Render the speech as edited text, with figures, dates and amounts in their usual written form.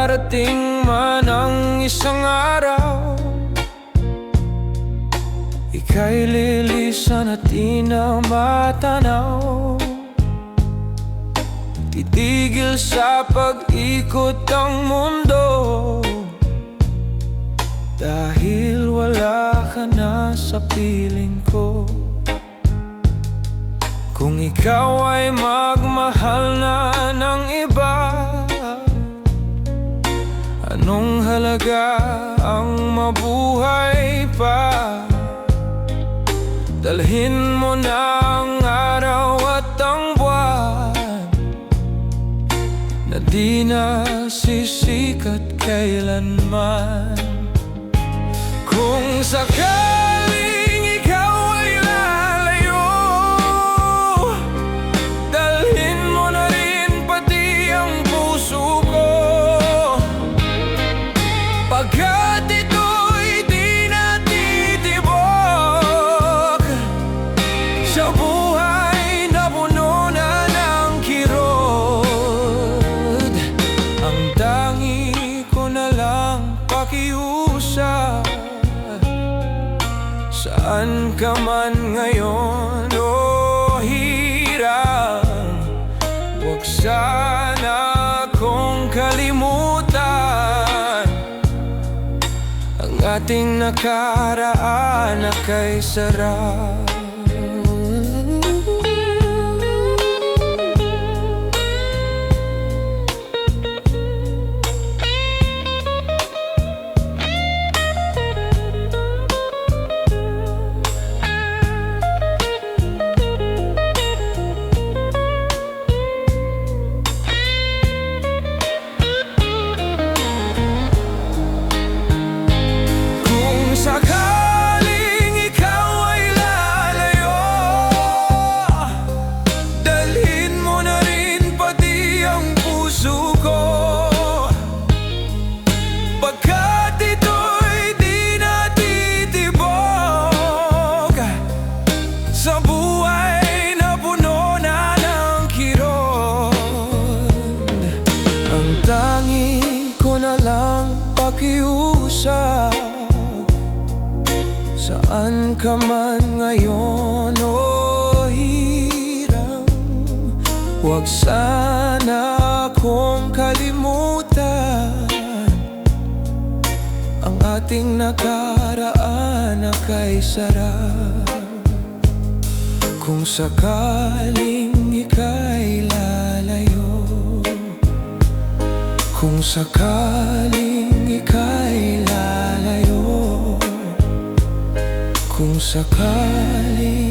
darating man ang isang araw, ika'y lilisan at di na matanaw. Titigil sa pag-ikot ang mundo, dahil wala ka na sa piling ko. Kung ikaw ay magmahal na ng iba, anong halaga ang mabuhay pa? Dalhin mo na ang araw at ang buwan, na di na sisikat kailanman. Kung sakaling ikaw ay lalayo, dalhin mo na rin pati ang puso ko, pagkat ito'y di natitibok sa buhay na puno na ng kirot. Ang tangi ko na lang pakiusap, saan ka man ngayon o hirang, huwag sana akong kalimutan. Ang ating nakaraan na kay sarap. Tangi ko na lang pakiusap, saan ka man ngayon o hirang, huwag sana akong kalimutan. Ang ating nakaraan na kay sarap. Kung sakaling ika'y lalayo, kung sakaling ika'y lalayo, kung sakaling